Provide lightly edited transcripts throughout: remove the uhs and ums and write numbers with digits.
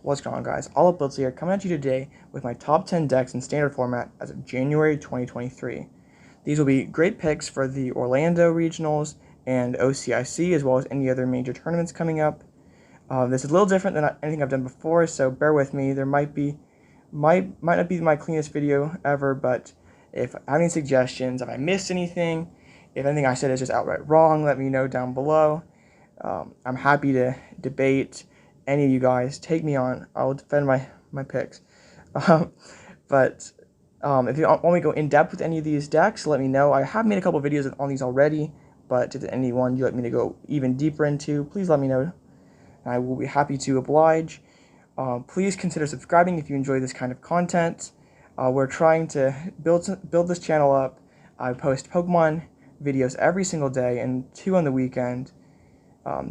What's going on, guys? All Builds here, coming at you today with my top 10 decks in standard format as of January 2023. These will be great picks for the Orlando Regionals and OCIC, as well as any other major tournaments coming up. This is a little different than anything I've done before, so bear with me. There might not be my cleanest video ever, but if I have any suggestions, if I missed anything, if anything I said is just outright wrong, let me know down below. I'm happy to debate any of you guys. Take me on. I'll defend my picks. But if you want me to go in depth with any of these decks, let me know. I have made a couple videos on these already, but if any one you like me to go even deeper into, please let me know. I will be happy to oblige. Please consider subscribing if you enjoy this kind of content. We're trying to build this channel up. I post Pokemon videos every single day and 2 on the weekend.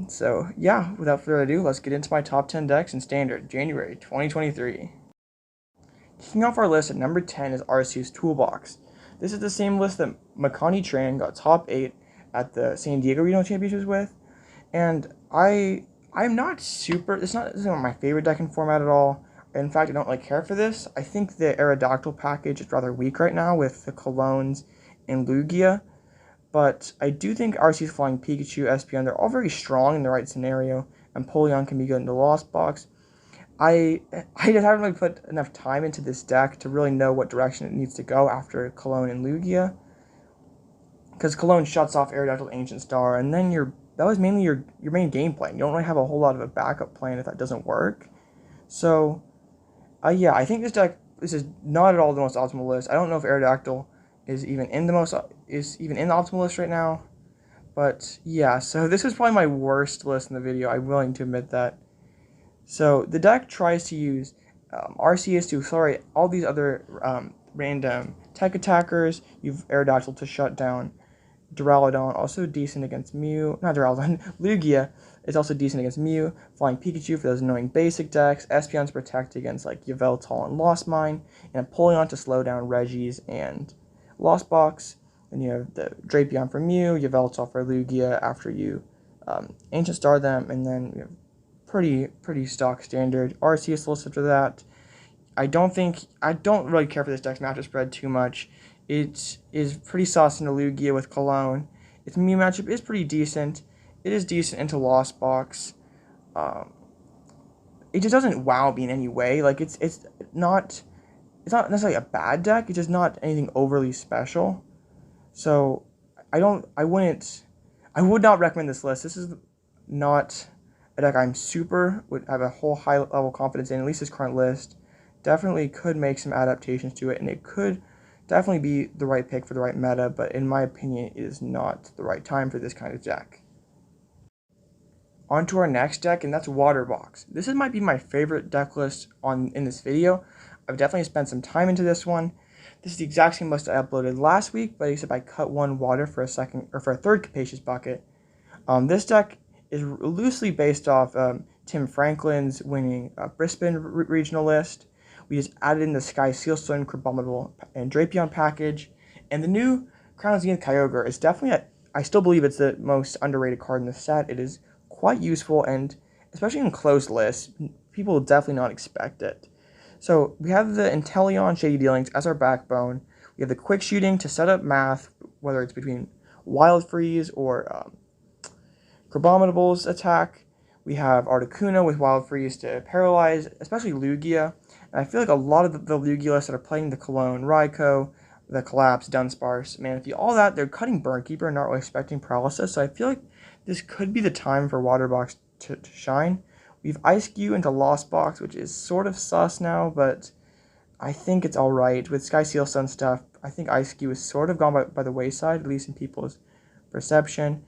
So yeah, without further ado, let's get into my top 10 decks in Standard, January 2023. Kicking off our list at number 10 is ARCEUS Toolbox. This is the same list that Makani Tran got top 8 at the San Diego Regional Championships with, and I'm not super, this is not my favorite deck in format at all. In fact, I don't really care for this. I think the Aerodactyl package is rather weak right now with the Clones and Lugia. But I do think ARCEUS Flying Pikachu, Espeon, they're all very strong in the right scenario, and Polion can be good in the Lost Box. I just haven't really put enough time into this deck to really know what direction it needs to go after Cologne and Lugia. Because Cologne shuts off Aerodactyl, Ancient Star, and then that was mainly your main game plan. You don't really have a whole lot of a backup plan if that doesn't work. So, yeah, I think this is not at all the most optimal list. I don't know if Aerodactyl is even in the optimal list right now, but yeah, so this is probably my worst list in the video. I'm willing to admit that. So the deck tries to use ARCEUS to accelerate all these other random tech attackers. You've Aerodactyl to shut down Duraludon, also decent against Mew. Not Duraludon, Lugia is also decent against Mew. Flying Pikachu for those annoying basic decks. Espeon to protect against like Yveltal and Lost Mine, and Polion to slow down Regis and Lost Box. Then you have the Drapion for Mew, Yveltal for Lugia after you Ancient Star them, and then you have pretty stock standard ARCEUS list after that. I don't really care for this deck's matchup spread too much. It is pretty saucy into Lugia with Cologne. Its Mew matchup is pretty decent. It is decent into Lost Box. It just doesn't wow me in any way. Like it's not necessarily a bad deck. It's just not anything overly special. So I would not recommend this list. This is not a deck would have a whole high level confidence in. At least this current list definitely could make some adaptations to it, and it could definitely be the right pick for the right meta, but in my opinion, it is not the right time for this kind of deck. On to our next deck, and that's Water Box. This might be my favorite deck list in this video. I've definitely spent some time into this one. This is the exact same list I uploaded last week, but except I cut one water for a third Capacious Bucket. This deck is loosely based off Tim Franklin's winning Brisbane regional list. We just added in the Sky Sealstone, Crabominable, and Drapion package, and the new Crown Zenith Kyogre is definitely I still believe it's the most underrated card in the set. It is quite useful, and especially in closed lists, people will definitely not expect it. So we have the Inteleon Shady Dealings as our backbone. We have the Quick Shooting to set up math, whether it's between Wild Freeze or Crabominable's attack. We have Articuno with Wild Freeze to paralyze, especially Lugia. And I feel like a lot of the Lugia lists that are playing the Cologne, Raikou, the Collapse, Dunsparce, Manaphy, all that, they're cutting Burnkeeper and not really expecting paralysis. So I feel like this could be the time for Water Box to shine. We have Ice-Cube into Lost Box, which is sort of sus now, but I think it's alright. With Sky Sealstone stuff, I think Ice-Cube is sort of gone by the wayside, at least in people's perception.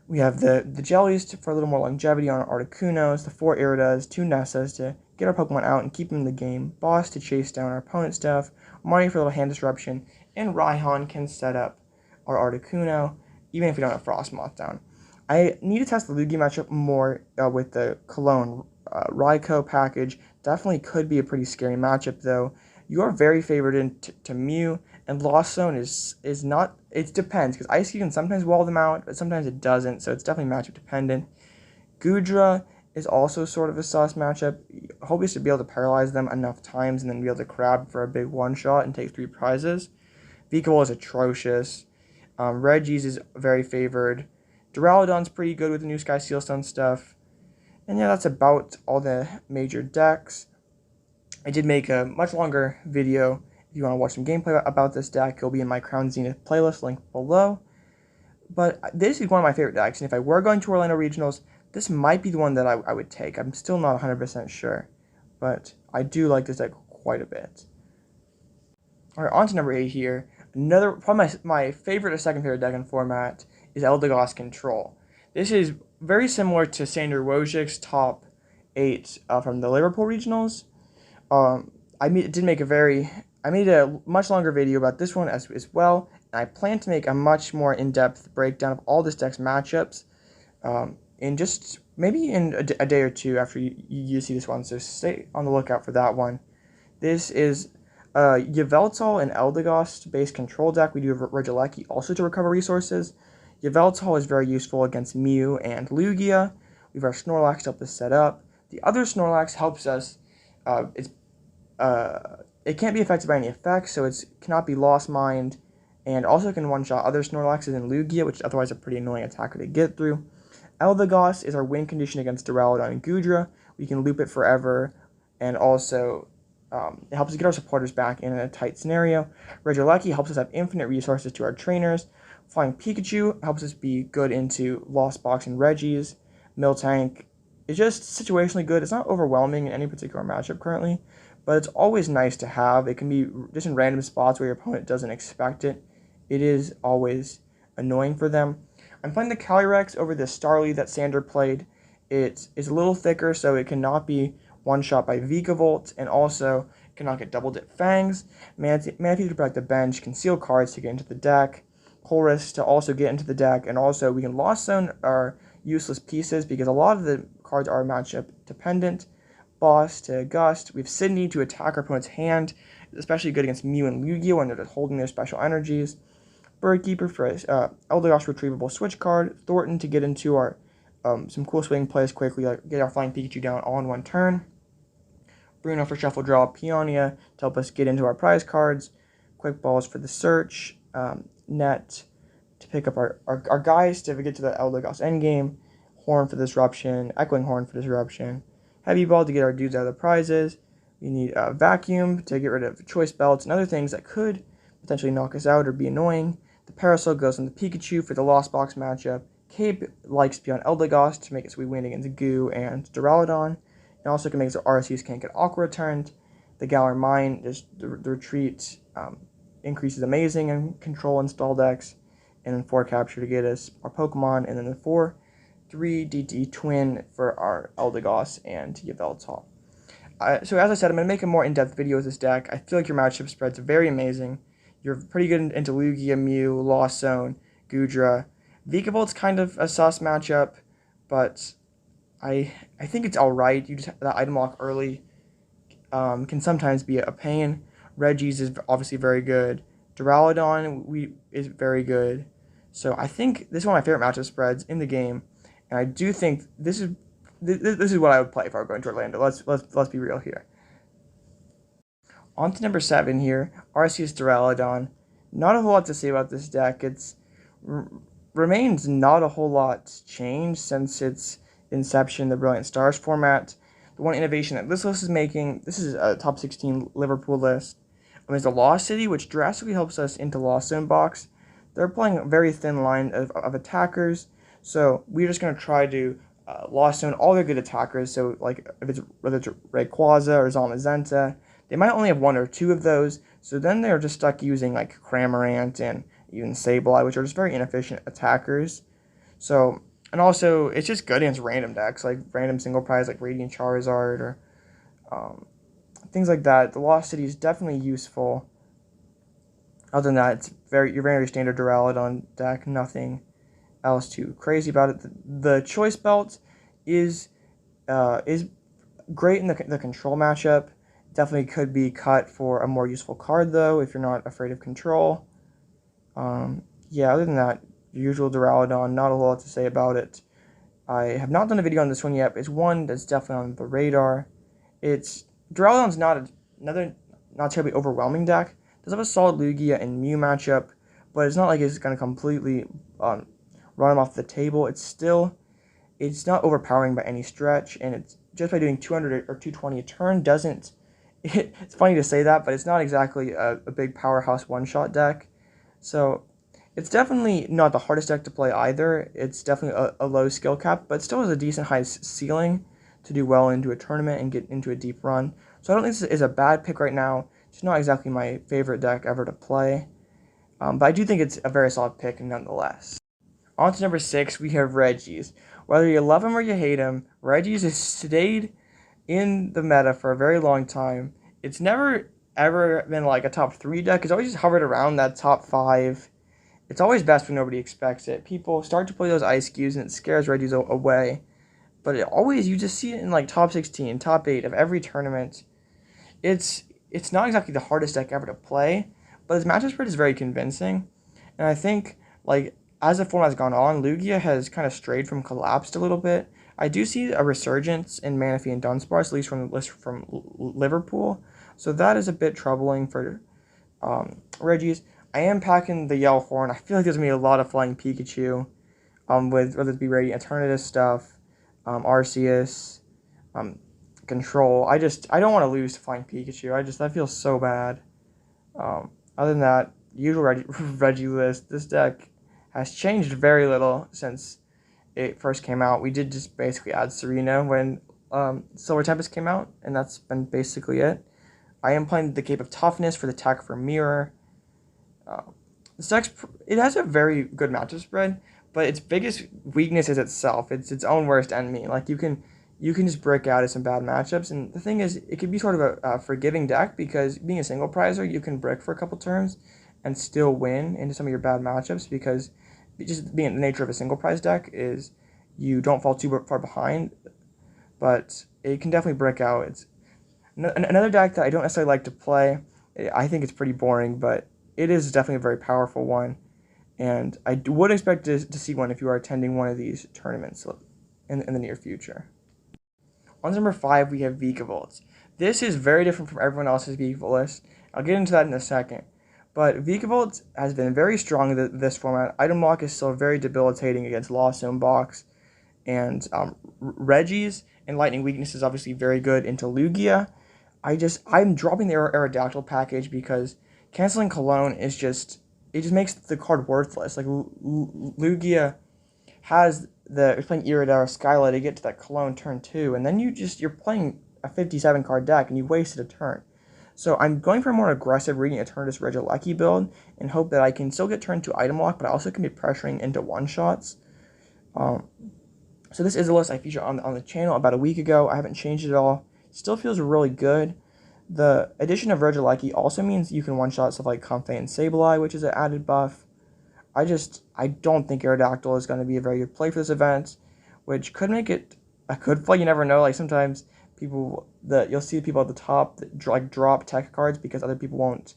We have the Jellies for a little more longevity on our Articunos, the 4 Iridas, 2 Nessas to get our Pokemon out and keep them in the game, Boss to chase down our opponent's stuff, Marnie for a little hand disruption, and Raihan can set up our Articuno, even if we don't have Frostmoth down. I need to test the Lugia matchup more with the Cologne Raikou package. Definitely could be a pretty scary matchup, though. You are very favored into Mew, and Lost Zone is not. It depends, because Ice Cube can sometimes wall them out, but sometimes it doesn't, so it's definitely matchup dependent. Goodra is also sort of a sus matchup. hope is to be able to paralyze them enough times and then be able to crab for a big one-shot and take 3 prizes. VIKAVOLT is atrocious. Regis is very favored. Duraludon's pretty good with the new Sky Sealstone stuff. And yeah, that's about all the major decks. I did make a much longer video. If you want to watch some gameplay about this deck, it'll be in my Crown Zenith playlist, link below. But this is one of my favorite decks, and if I were going to Orlando Regionals, this might be the one that I would take. I'm still not 100% sure, but I do like this deck quite a bit. Alright, on to number 8 here. Probably my favorite or second favorite deck in format is ELDEGOSS Control. This is very similar to Sander Wojcik's top 8 from the Liverpool Regionals. I made a much longer video about this one as well, and I plan to make a much more in-depth breakdown of all this deck's matchups in just maybe in a day or two after you see this one, so stay on the lookout for that one. This is Yveltal and ELDEGOSS based control deck. We do have Regieleki also to recover resources. Yveltal is very useful against Mew and Lugia. We have our Snorlax to help us set up. The other Snorlax helps us. It can't be affected by any effects, so it cannot be Lost Mind, and also can one-shot other Snorlaxes and Lugia, which is otherwise a pretty annoying attacker to get through. ELDEGOSS is our win condition against Duraludon and Goodra. We can loop it forever, and also it helps us get our supporters back in a tight scenario. Regieleki helps us have infinite resources to our trainers. Flying Pikachu helps us be good into Lost Box and Regis. Miltank is just situationally good. It's not overwhelming in any particular matchup currently, but it's always nice to have. It can be just in random spots where your opponent doesn't expect it. It is always annoying for them. I'm playing the Calyrex over the Starly that Sander played. It is a little thicker, so it cannot be one-shot by VIKAVOLT, and also cannot get double-dip Fangs. Manaphy to protect the bench, conceal cards to get into the deck, Colress to also get into the deck, and also we can Lost Zone our useless pieces because a lot of the cards are matchup dependent. Boss to Gust. We have Sydney to attack our opponent's hand, especially good against Mew and Lugia when they're just holding their special energies. Birdkeeper for ELDEGOSS retrievable switch card. Thornton to get into our some cool swing plays quickly, like get our Flying Pikachu down all in one turn. Bruno for Shuffle Draw. Peonia to help us get into our prize cards. Quick Balls for the search. Net to pick up our guys to get to the ELDEGOSS endgame. Horn for disruption. Echoing Horn for disruption. Heavy Ball to get our dudes out of the prizes. We need a Vacuum to get rid of Choice Belts and other things that could potentially knock us out or be annoying. The Parasol goes on the Pikachu for the Lost Box matchup. Cape likes Beyond ELDEGOSS to make it so we win against Goo and Duraludon. And also can make it so ARCEUS can't get Aqua returned. The Galar Mine, just the retreat increases amazing in control and stall decks. And then 4 Capture to get us our Pokemon. And then the 4/3 DT Twin for our ELDEGOSS and Yveltal. So as I said, I'm going to make a more in-depth video with this deck. I feel like your matchup spread's very amazing. You're pretty good into Lugia, Mew, Lost Zone, Goodra. VIKAVOLT's kind of a sus matchup, but I think it's alright. You just that item lock early can sometimes be a pain. Regis is obviously very good. Duraludon is very good. So I think this is one of my favorite matchup spreads in the game, and I do think this is what I would play if I were going to Orlando. Let's be real here. On to number 7 here, ARCEUS Duraludon. Not a whole lot to say about this deck. It's remains not a whole lot changed since its inception, the Brilliant Stars format. The one innovation that this list is making, this is a top 16 Liverpool list, is the Lost City, which drastically helps us into Lost Zone box. They're playing a very thin line of attackers, so we're just going to try to Lost Zone all their good attackers. So like whether it's Rayquaza or Zamazenta, they might only have 1 or 2 of those, so then they're just stuck using like Cramorant and even Sableye, which are just very inefficient attackers. So, and also, it's just good against random decks, like random single prize, like Radiant Charizard, or things like that. The Lost City is definitely useful. Other than that, it's your very standard Duraludon deck, nothing else too crazy about it. The Choice Belt is great in the control matchup. Definitely could be cut for a more useful card, though, if you're not afraid of control. Yeah, other than that, usual Duraludon, not a whole lot to say about it. I have not done a video on this one yet, but it's one that's definitely on the radar. It's Duraludon's another not terribly overwhelming deck. It does have a solid Lugia and Mew matchup, but it's not like it's going to completely run him off the table. It's not overpowering by any stretch, and it's just by doing 200 or 220 a turn doesn't. It's funny to say that, but it's not exactly a big powerhouse one-shot deck. So it's definitely not the hardest deck to play either. It's definitely a low skill cap, but still has a decent high ceiling to do well into a tournament and get into a deep run. So I don't think this is a bad pick right now. It's not exactly my favorite deck ever to play, but I do think it's a very solid pick nonetheless. On to number 6, we have Regis. Whether you love him or you hate him, Regis has stayed in the meta for a very long time. It's never ever been like a top 3 deck. It's always just hovered around that top 5. It's always best when nobody expects it. People start to play those ice cues and it scares Regis away. But you just see it in like top 16, top 8 of every tournament. It's not exactly the hardest deck ever to play, but its matchup spread is very convincing. And I think like as the format has gone on, Lugia has kind of strayed from collapsed a little bit. I do see a resurgence in Manaphy and Dunsparce, at least from the list from Liverpool. So that is a bit troubling for Regis. I am packing the Yell Horn. I feel like there's going to be a lot of Flying Pikachu, with whether it be Radiant Eternatus stuff, ARCEUS, Control. I don't want to lose to Flying Pikachu. That feels so bad. Other than that, usual Reggie list. This deck has changed very little since it first came out. We did just basically add Serena when Silver Tempest came out, and that's been basically it. I am playing the Cape of Toughness for the Tech for Mirror. This deck, it has a very good matchup spread, but its biggest weakness is itself. It's its own worst enemy. Like you can just break out of some bad matchups, and the thing is, it can be sort of a forgiving deck because being a single prizer, you can brick for a couple turns and still win into some of your bad matchups because just being the nature of a single prize deck is you don't fall too far behind, but it can definitely break out. It's another deck that I don't necessarily like to play. I think it's pretty boring, but it is definitely a very powerful one, and I would expect to see one if you are attending one of these tournaments in the near future. On number 5, we have VIKAVOLT. This is very different from everyone else's VIKAVOLT list. I'll get into that in a second. But VIKAVOLT has been very strong in this format. Item lock is still very debilitating against Lost Zone Box. And Regis and Lightning Weakness is obviously very good into Lugia. I'm dropping the Aerodactyl package because canceling Cologne it just makes the card worthless. Like Lugia has you're playing Iridar Skyla to get to that Cologne turn 2, and then you're playing a 57 card deck and you wasted a turn. So I'm going for a more aggressive Radiant Eternatus Regieleki build and hope that I can still get turned to item lock, but I also can be pressuring into one-shots. So this is a list I featured on the channel about a week ago. I haven't changed it at all. Still feels really good. The addition of Regieleki also means you can one-shot stuff like Comfey and Sableye, which is an added buff. I don't think Aerodactyl is going to be a very good play for this event, which could make it a good play. You never know. Like sometimes you'll see people at the top that drop tech cards because other people won't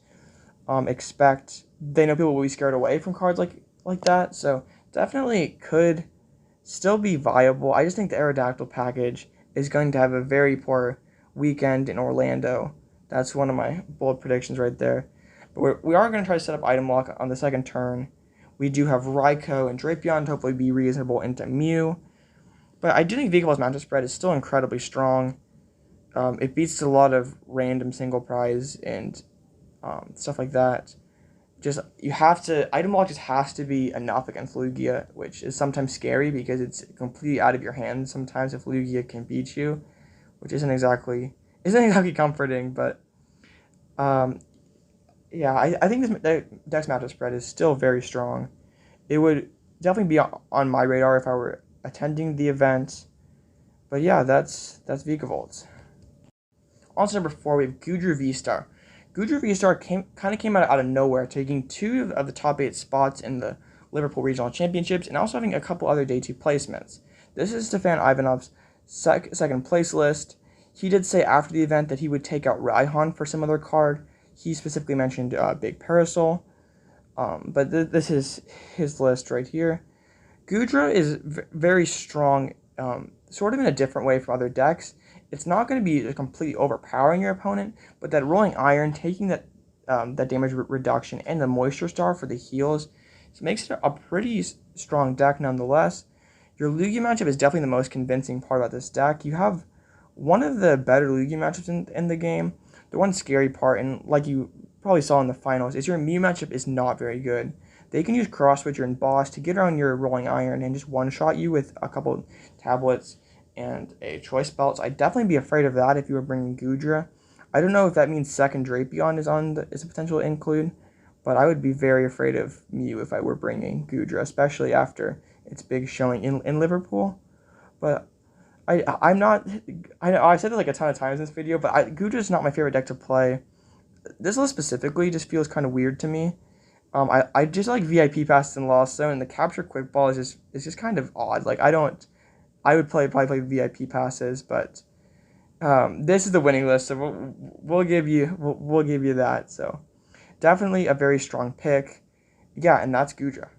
expect. They know people will be scared away from cards like that. So definitely could still be viable. I just think the Aerodactyl package is going to have a very poor weekend in Orlando. That's one of my bold predictions right there. But we are going to try to set up item lock on the second turn. We do have Raikou and Drapion to hopefully be reasonable into Mew. But I do think VIKAVOLT's matchup spread is still incredibly strong. It beats a lot of random single prize and stuff like that. Item lock just has to be enough against Lugia, which is sometimes scary because it's completely out of your hands sometimes if Lugia can beat you, which isn't exactly comforting, but yeah, I think this deck's matchup spread is still very strong. It would definitely be on my radar if I were attending the event. But yeah, that's VIKAVOLT. On to number 4, we have Goodra VSTAR. Goodra VSTAR came out of nowhere, taking 2 of the top 8 spots in the Liverpool Regional Championships and also having a couple other Day 2 placements. This is Stefan Ivanov's second place list. He did say after the event that he would take out Raihan for some other card. He specifically mentioned Big Parasol, but this is his list right here. Goodra is very strong, sort of in a different way from other decks, it's not going to be completely overpowering your opponent, but that Rolling Iron, taking that damage reduction and the Moisture Star for the heals, it makes it a pretty strong deck nonetheless. Your Lugia matchup is definitely the most convincing part about this deck. You have one of the better Lugia matchups in the game. The one scary part, and like you probably saw in the finals, is your Mew matchup is not very good. They can use Cross Switcher and Boss to get around your Rolling Iron and just one-shot you with a couple tablets and a Choice Belt. So I'd definitely be afraid of that if you were bringing Goodra. I don't know if that means second Drapion is a potential include, but I would be very afraid of Mew if I were bringing Goodra, especially after its big showing in Liverpool. But I'm not. I know I've said it like a ton of times in this video, but Goodra is not my favorite deck to play. This list specifically just feels kind of weird to me. I just like VIP passes and Lost Zone, and the Capture Quick Ball is just kind of odd. Like I would probably play VIP passes, but this is the winning list, so we'll give you that. So definitely a very strong pick. Yeah, and that's Goodra.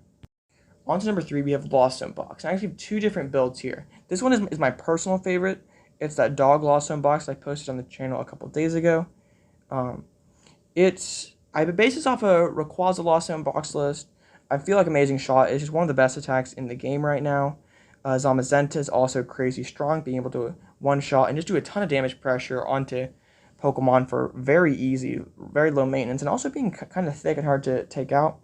On to number 3, we have Lost Zone Box. I actually have 2 different builds here. This one is my personal favorite. It's that dog Lost Zone Box I posted on the channel a couple days ago. I base this off a Rayquaza Lost Zone Box list. I feel like Amazing Shot is just one of the best attacks in the game right now. Zamazenta is also crazy strong, being able to one-shot and just do a ton of damage pressure onto Pokemon for very easy, very low maintenance, and also being kind of thick and hard to take out.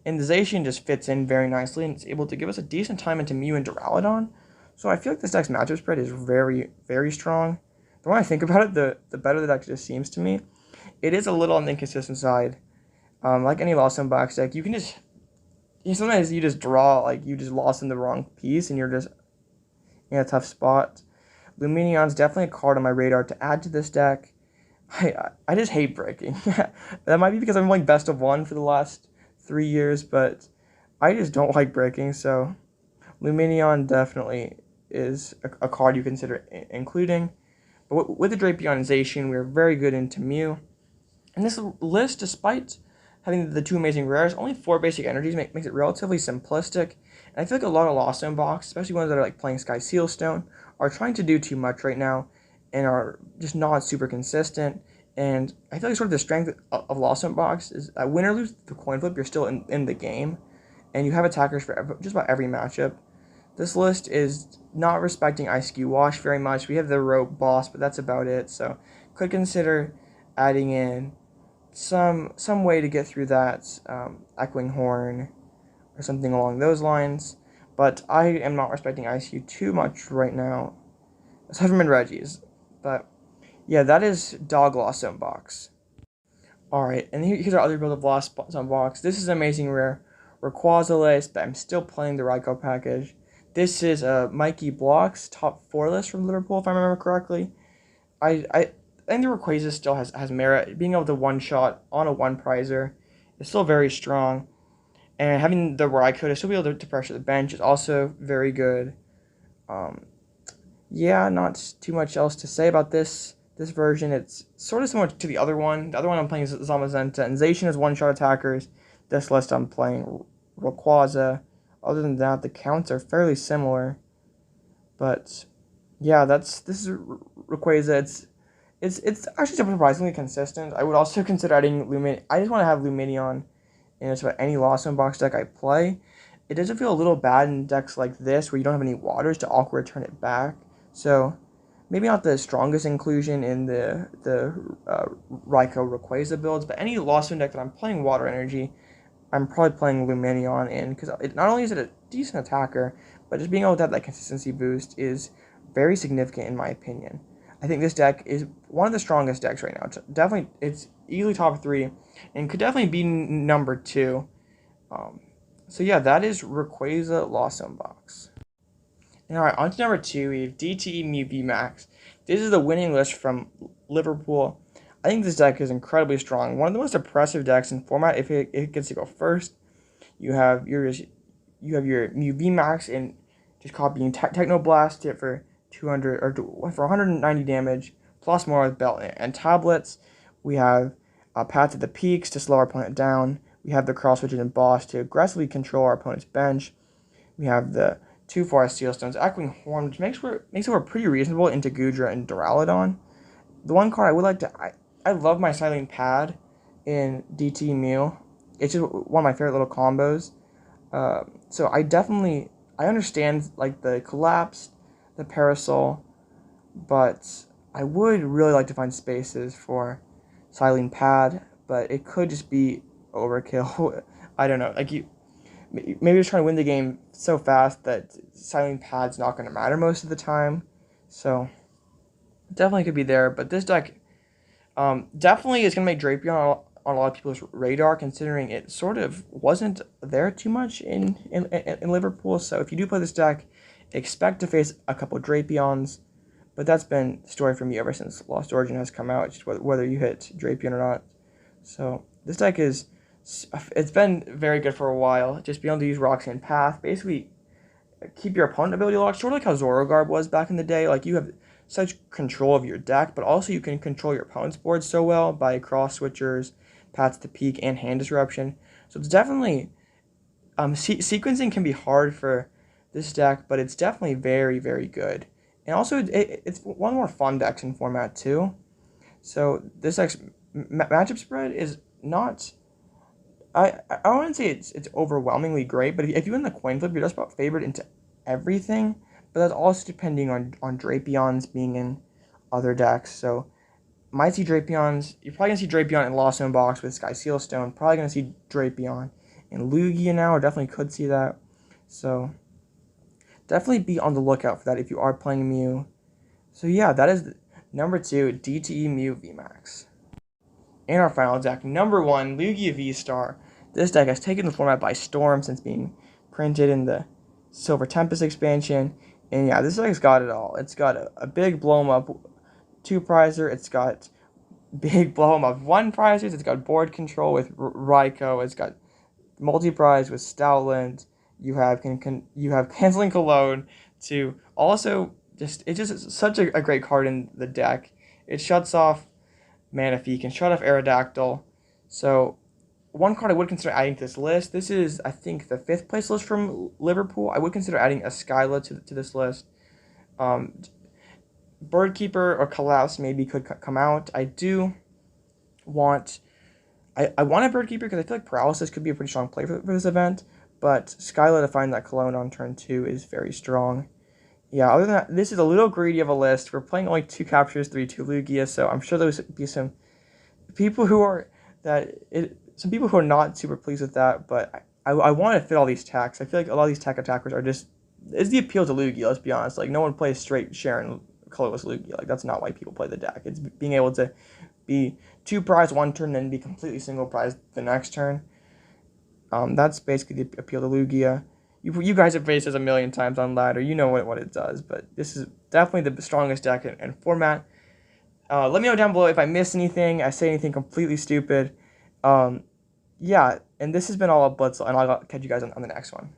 And the Zacian just fits in very nicely, and it's able to give us a decent time into Mew and Duraludon. So I feel like this deck's matchup spread is very, very strong. The more I think about it, the better the deck just seems to me. It is a little on the inconsistent side. Like any Lost Zone Box deck, you can just... sometimes you just draw, like, you just lost in the wrong piece, and you're just in a tough spot. Luminion's definitely a card on my radar to add to this deck. I just hate breaking. That might be because I'm playing best of 1 for the last 3 years, but I just don't like breaking, so Luminion definitely is a card you consider including. But with the Drapionization, we're very good into Mew. And this list, despite having the 2 amazing rares, only 4 basic energies makes it relatively simplistic. And I feel like a lot of Lost Zone Box, especially ones that are like playing Sky Sealstone, are trying to do too much right now and are just not super consistent. And I feel like sort of the strength of Lost Zone Box is win or lose the coin flip, you're still in the game. And you have attackers for just about every matchup. This list is not respecting ICQ Wash very much. We have the Rope Boss, but that's about it. So could consider adding in some way to get through that, Echoing Horn or something along those lines. But I am not respecting ICQ too much right now, aside from in Reggie's. But yeah, that is Dog Lost Zone Box. Alright, and here's our other build of Lost Zone Box. This is an amazing rare Rayquaza list, but I'm still playing the Raikou package. This is a Mikey Block's top 4 list from Liverpool, if I remember correctly. I think the Rayquaza still has merit. Being able to one-shot on a one-prizer is still very strong. And having the Raikou to still be able to pressure the bench is also very good. Yeah, not too much else to say about this version. It's sort of similar to the other one. The other one I'm playing is Zamazenta, and Zacian is one-shot attackers. This list I'm playing Rayquaza. Other than that, the counts are fairly similar. But yeah, this is Rayquaza. It's actually surprisingly consistent. I would also consider adding Luminion. I just want to have Luminion in just about any Lost Zone Box deck I play. It doesn't feel a little bad in decks like this where you don't have any waters to awkward return it back. So maybe not the strongest inclusion in the Raikou Rayquaza builds, but any Lost Zone deck that I'm playing water energy, I'm probably playing Luminion in, because not only is it a decent attacker, but just being able to have that consistency boost is very significant in my opinion. I think this deck is one of the strongest decks right now. It's easily top 3, and could definitely be number 2. So yeah, that is Rayquaza Lost Zone Box. And alright, on to number 2, we have DTE Mew VMAX. This is the winning list from Liverpool. I think this deck is incredibly strong. One of the most impressive decks in format if it gets to go first. You have your Mew VMAX and just copying Technoblast it for 200 or for 190 damage plus more with belt and tablets. We have Path to the Peaks to slow our opponent down. We have the Cross Switch and Boss to aggressively control our opponent's bench. We have the 2 Forest Seal Stones, Echoing Horn, which makes it work pretty reasonable into Gudra and Duraludon. The one card I would like to... I love my Silent Pad in DT Mew. It's just one of my favorite little combos. So I understand like the Collapse, the Parasol, but I would really like to find spaces for Silent Pad, but it could just be overkill. I don't know. Like maybe you're trying to win the game so fast that Silent Pad's not going to matter most of the time. So definitely could be there, but this deck definitely is going to make Drapion on a lot of people's radar, considering it sort of wasn't there too much in Liverpool. So if you do play this deck, expect to face a couple Drapions, but that's been the story for me ever since Lost Origin has come out, just whether you hit Drapion or not. So this deck it's been very good for a while. Just being able to use Roxanne Path, basically keep your opponent ability locked, sort of like how Zorogarb was back in the day. Like you have such control of your deck, but also you can control your opponent's board so well by cross switchers, Paths to Peak, and Hand Disruption. So it's definitely sequencing can be hard for this deck, but it's definitely very, very good. And also it's one of the more fun decks in format too. So this deck's matchup spread is not... I wouldn't say it's overwhelmingly great, but if you win the coin flip, you're just about favored into everything. But that's also depending on Drapions being in other decks. So might see Drapions. You're probably gonna see Drapion in Lost Zone Box with Sky Seal Stone. Probably gonna see Drapion in Lugia now, or definitely could see that. So definitely be on the lookout for that if you are playing Mew. So yeah, that is number 2, DTE Mew VMAX. And our final deck, number 1, Lugia VSTAR. This deck has taken the format by storm since being printed in the Silver Tempest expansion. And yeah, this deck's got it all. It's got a big blow 'em up 2 prizer. It's got big blow 'em up 1 prizers. It's got board control with Raikou. It's got multi-prize with Stoutland. You have Canceling Cologne to also it's just such a great card in the deck. It shuts off Manaphy, can shut off Aerodactyl. So one card I would consider adding to this list. This is, I think, the 5th place list from Liverpool. I would consider adding a Skyla to this list. Birdkeeper or Collapse maybe could come out. I want a Birdkeeper because I feel like Paralysis could be a pretty strong play for this event. But Skyla to find that Cologne on turn 2 is very strong. Yeah, other than that, this is a little greedy of a list. We're playing only 2 captures, 3-2 Lugia, so I'm sure there's be some people who are not super pleased with that, but I want to fit all these attacks. I feel like a lot of these tech attackers are just... It's the appeal to Lugia, let's be honest. Like, no one plays straight Sharon colorless Lugia. Like, that's not why people play the deck. It's being able to be 2 prize one turn, then be completely single prize the next turn. That's basically the appeal to Lugia. You guys have faced this a million times on ladder. You know what it does, but this is definitely the strongest deck in format. Let me know down below if I missed anything, I say anything completely stupid. Yeah, and this has been all Blitzel, and I'll catch you guys on the next one.